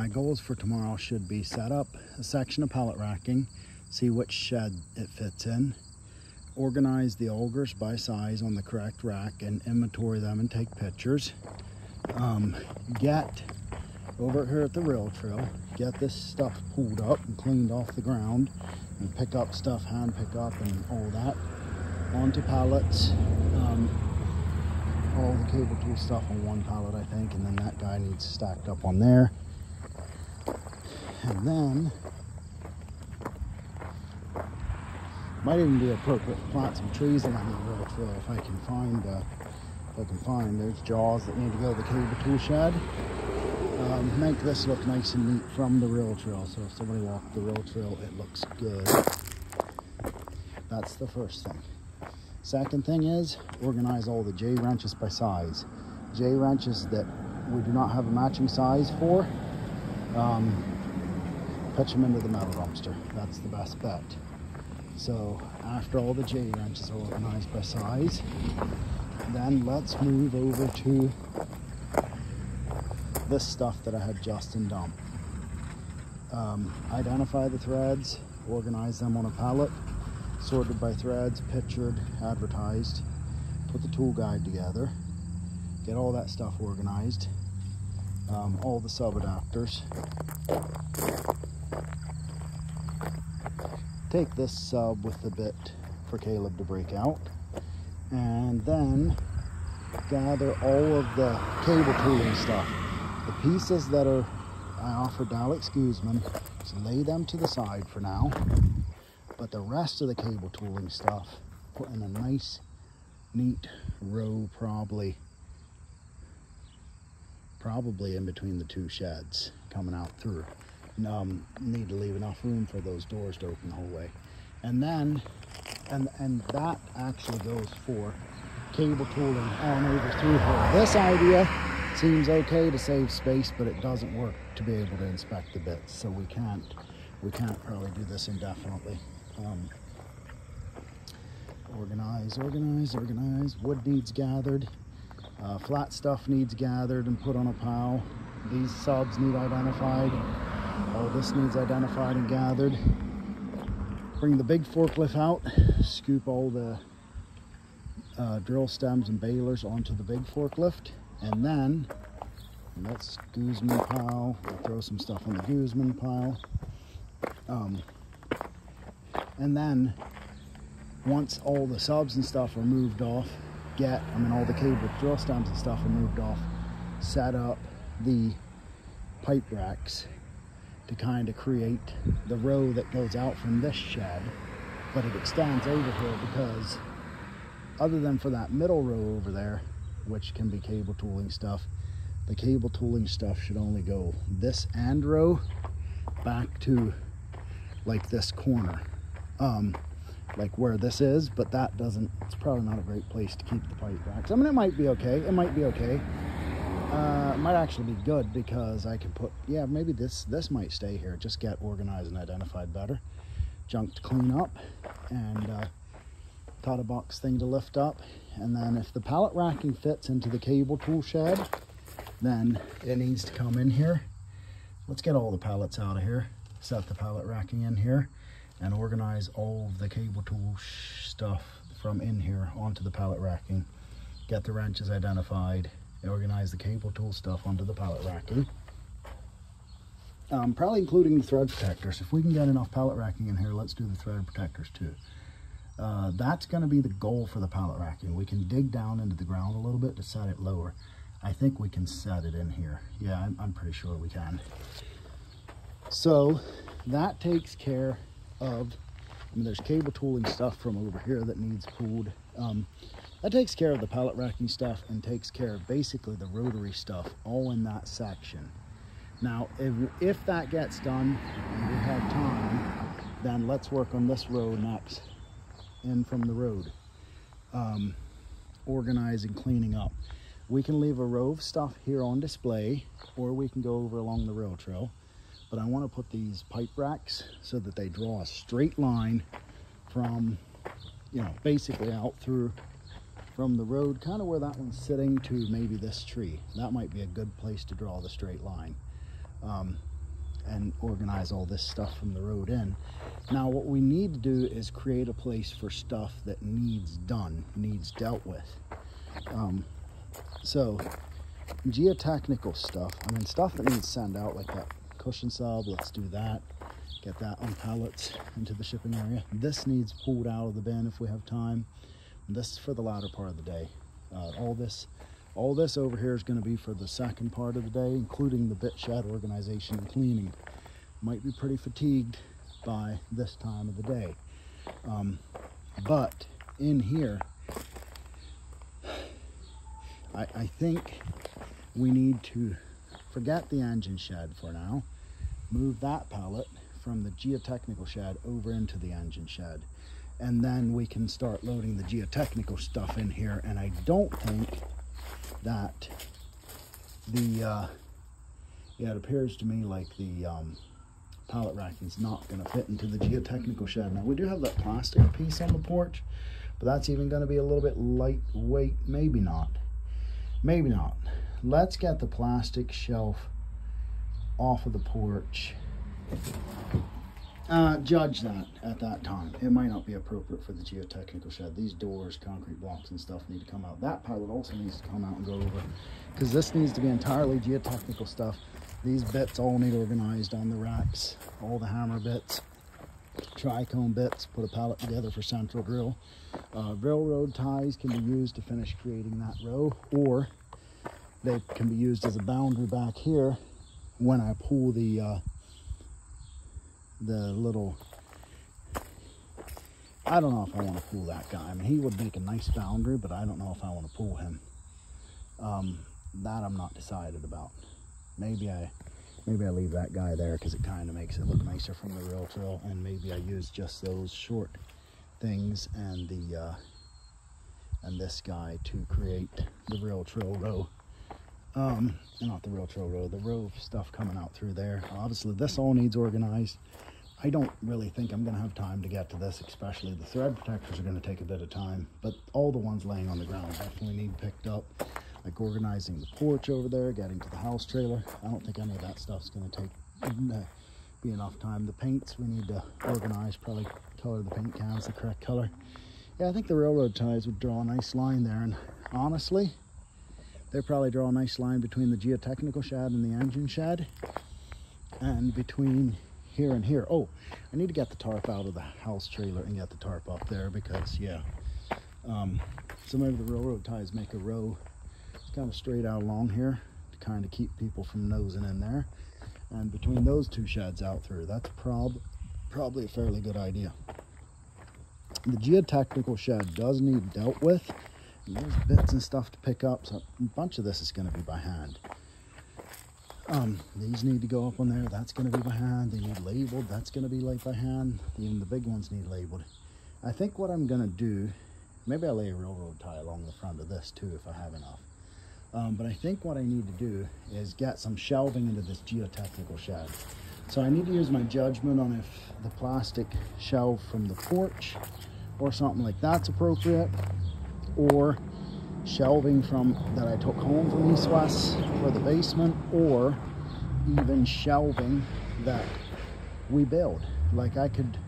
my goals for tomorrow should be set up a section of pallet racking, see which shed it fits in, organize the augers by size on the correct rack and inventory them and take pictures. Get over here at the rail trail, get this stuff pulled up and cleaned off the ground, and pick up stuff, hand pick up and all that onto pallets. All the cable tool stuff on one pallet, I think, and then that guy needs stacked up on there. And then might even be appropriate to plant some trees along the rail trail if I can find. There's jaws that need to go to the cable tool shed. Make this look nice and neat from the rail trail, so if somebody walked the rail trail, it looks good. That's the first thing. Second thing is organize all the J wrenches by size. J wrenches that we do not have a matching size for, pitch them into the metal dumpster. That's the best bet. So after all the J wrenches are organized by size, then let's move over to this stuff that I had Justin dump. Identify the threads, organize them on a pallet, sorted by threads, pictured, advertised, put the tool guide together, get all that stuff organized, all the sub adapters. Take this sub with the bit for Caleb to break out, and then gather all of the cable tooling stuff. The pieces that I offered to Alex Guzman, so lay them to the side for now. But the rest of the cable tooling stuff, put in a nice, neat row, probably in between the two sheds coming out through. Need to leave enough room for those doors to open the whole way. And then, and that actually goes for cable tooling on over through here. This idea seems okay to save space, but it doesn't work to be able to inspect the bits, so we can't probably do this indefinitely. Organize. Wood needs gathered. Flat stuff needs gathered and put on a pile. These subs need identified. All this needs identified and gathered. Bring the big forklift out. Scoop all the drill stems and balers onto the big forklift. And then let's Guzman pile. We'll throw some stuff on the Guzman pile. And then once all the subs and stuff are moved off, all the cable drill stems and stuff are moved off, set up the pipe racks to kind of create the row that goes out from this shed, but it extends over here because other than for that middle row over there, which can be cable tooling stuff, the cable tooling stuff should only go this end row back to like this corner. Like where this is, but that doesn't, it's probably not a great place to keep the pipe racks. I mean, it might be okay. It might actually be good because I can put, yeah, maybe this might stay here. Just get organized and identified better. Junk to clean up, and Tata box thing to lift up. And then if the pallet racking fits into the cable tool shed, then it needs to come in here. Let's get all the pallets out of here, set the pallet racking in here, and organize all of the cable tool stuff from in here onto the pallet racking. Get the wrenches identified, organize the cable tool stuff onto the pallet racking. Probably including the thread protectors. If we can get enough pallet racking in here, let's do the thread protectors too. That's going to be the goal for the pallet racking. We can dig down into the ground a little bit to set it lower. I think we can set it in here. Yeah, I'm pretty sure we can. So that takes care of, there's cable tooling stuff from over here that needs pulled. That takes care of the pallet racking stuff and takes care of basically the rotary stuff all in that section. Now, if that gets done and we have time, then let's work on this row next, in from the road. Organizing, cleaning up. We can leave a row of stuff here on display, or we can go over along the rail trail. But I want to put these pipe racks so that they draw a straight line from, basically out through from the road, kind of where that one's sitting, to maybe this tree. That might be a good place to draw the straight line. and organize all this stuff from the road in. Now what we need to do is create a place for stuff that needs done, needs dealt with. So geotechnical stuff, I mean stuff that needs sent out, like that cushion sub, let's do that. Get that on pallets into the shipping area. This needs pulled out of the bin if we have time. This is for the latter part of the day. All this over here is going to be for the second part of the day, including the bit shed organization and cleaning. Might be pretty fatigued by this time of the day. But in here, I think we need to forget the engine shed for now, move that pallet from the geotechnical shed over into the engine shed, and then we can start loading the geotechnical stuff in here. And I don't think that the it appears to me like the pallet racking is not going to fit into the geotechnical shed. Now we do have that plastic piece on the porch, but that's even going to be a little bit lightweight. Maybe not, maybe not. Let's get the plastic shelf off of the porch. Judge that at that time. It might not be appropriate for the geotechnical shed. These doors, concrete blocks and stuff need to come out. That pallet also needs to come out and go over, because this needs to be entirely geotechnical stuff. These bits all need organized on the racks. All the hammer bits, tricone bits, put a pallet together for central drill. Railroad ties can be used to finish creating that row, or they can be used as a boundary back here when I pull the little, I don't know if I want to pull that guy. I mean, he would make a nice boundary, but I don't know if I want to pull him. That I'm not decided about. Maybe I leave that guy there because it kind of makes it look nicer from the rail trail, and maybe I use just those short things and the and this guy to create the rail trail row. Not the rail trail row, the row of stuff coming out through there. Obviously this all needs organized. I don't really think I'm going to have time to get to this, especially the thread protectors are going to take a bit of time, but all the ones laying on the ground definitely need picked up, like organizing the porch over there, getting to the house trailer. I don't think any of that stuff's going to be enough time. The paints we need to organize, probably color the paint cans the correct color. Yeah, I think the railroad ties would draw a nice line there, and honestly, they probably draw a nice line between the geotechnical shed and the engine shed, and between here and here. Oh, I need to get the tarp out of the house trailer and get the tarp up there, because yeah, so maybe the railroad ties make a row kind of straight out along here to kind of keep people from nosing in there, and between those two sheds out through. That's probably a fairly good idea. The geotechnical shed does need dealt with. And there's bits and stuff to pick up, so a bunch of this is going to be by hand. These need to go up on there. That's going to be by hand. They need labeled. That's going to be like by hand. Even the big ones need labeled. I think what I'm going to do, maybe I'll lay a railroad tie along the front of this too if I have enough. But I think what I need to do is get some shelving into this geotechnical shed. So I need to use my judgment on if the plastic shelf from the porch or something like that's appropriate, or shelving from that I took home from East West for the basement, or even shelving that we build. Like I could,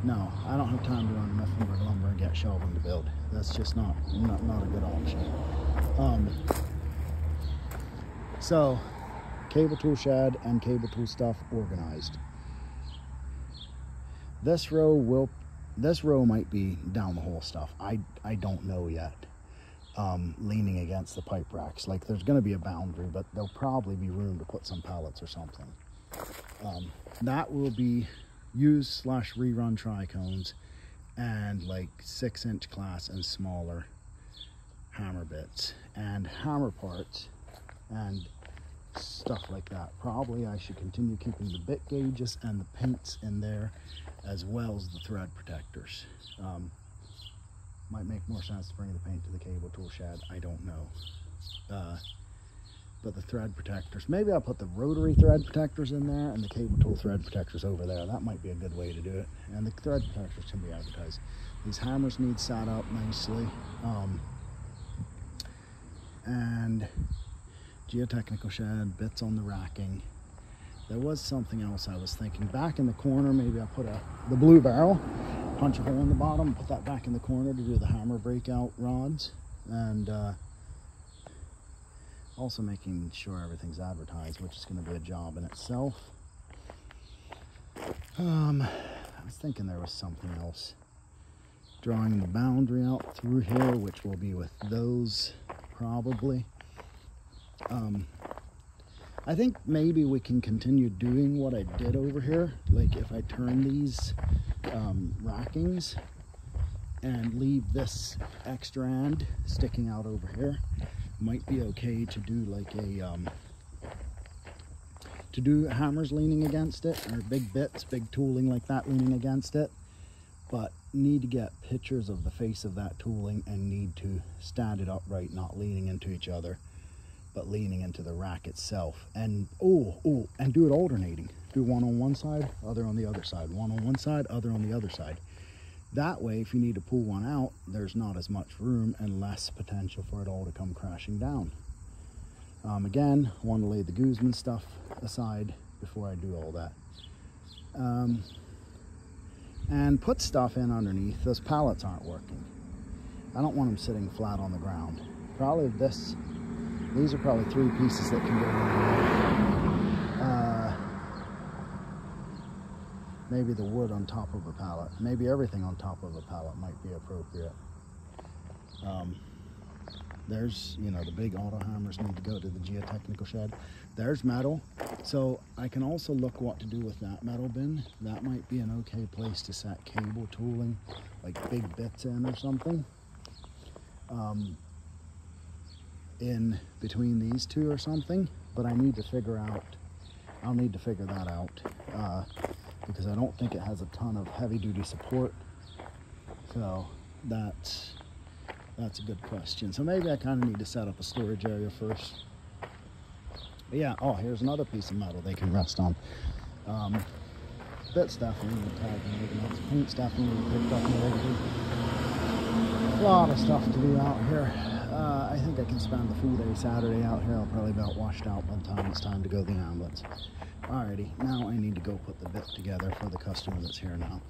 no, I don't have time to run Mifflinburg lumber and get shelving to build. That's just not a good option. So cable tool shed and cable tool stuff organized. This row might be down the hole stuff. I don't know yet. Leaning against the pipe racks. Like there's going to be a boundary, but there'll probably be room to put some pallets or something. That will be used / rerun tricones and like 6-inch class and smaller hammer bits and hammer parts and stuff like that. Probably I should continue keeping the bit gauges and the paints in there, as well as the thread protectors. Might make more sense to bring the paint to the cable tool shed. I don't know. But the thread protectors, maybe I'll put the rotary thread protectors in there and the cable tool thread protectors over there. That might be a good way to do it. And the thread protectors can be advertised. These hammers need sat up nicely. And geotechnical shed, bits on the racking. there was something else I was thinking. Back in the corner, maybe I put the blue barrel, punch a hole in the bottom, put that back in the corner to do the hammer breakout rods, and also making sure everything's advertised, which is going to be a job in itself. I was thinking there was something else. Drawing the boundary out through here, which will be with those probably. I think maybe we can continue doing what I did over here. Like if I turn these rackings and leave this extra end sticking out over here, might be okay to do like a to do hammers leaning against it, or big bits, big tooling like that leaning against it. But need to get pictures of the face of that tooling and need to stand it upright, not leaning into each other, but leaning into the rack itself. And and do it alternating. Do one on one side, other on the other side. One on one side, other on the other side. That way, if you need to pull one out, there's not as much room and less potential for it all to come crashing down. Again, I want to lay the Guzman stuff aside before I do all that. And put stuff in underneath. Those pallets aren't working. I don't want them sitting flat on the ground. Probably these are probably 3 pieces that can go in there. Maybe the wood on top of a pallet. Maybe everything on top of a pallet might be appropriate. There's, you know, the big auto hammers need to go to the geotechnical shed. There's metal. So I can also look what to do with that metal bin. That might be an okay place to set cable tooling, like big bits in or something. In between these two or something, but I need to figure out, I'll need to figure that out, because I don't think it has a ton of heavy duty support. So that's a good question. So maybe I kind of need to set up a storage area first. But yeah, oh, here's another piece of metal they can rest on. Bit stuff we need to tag and organize. Paint stuff we need to pick up and regulate. A lot of stuff to do out here. I think I can spend the full day Saturday out here. I'll probably be about washed out by the time it's time to go to the ambulance. Alrighty, now I need to go put the bit together for the customer that's here now.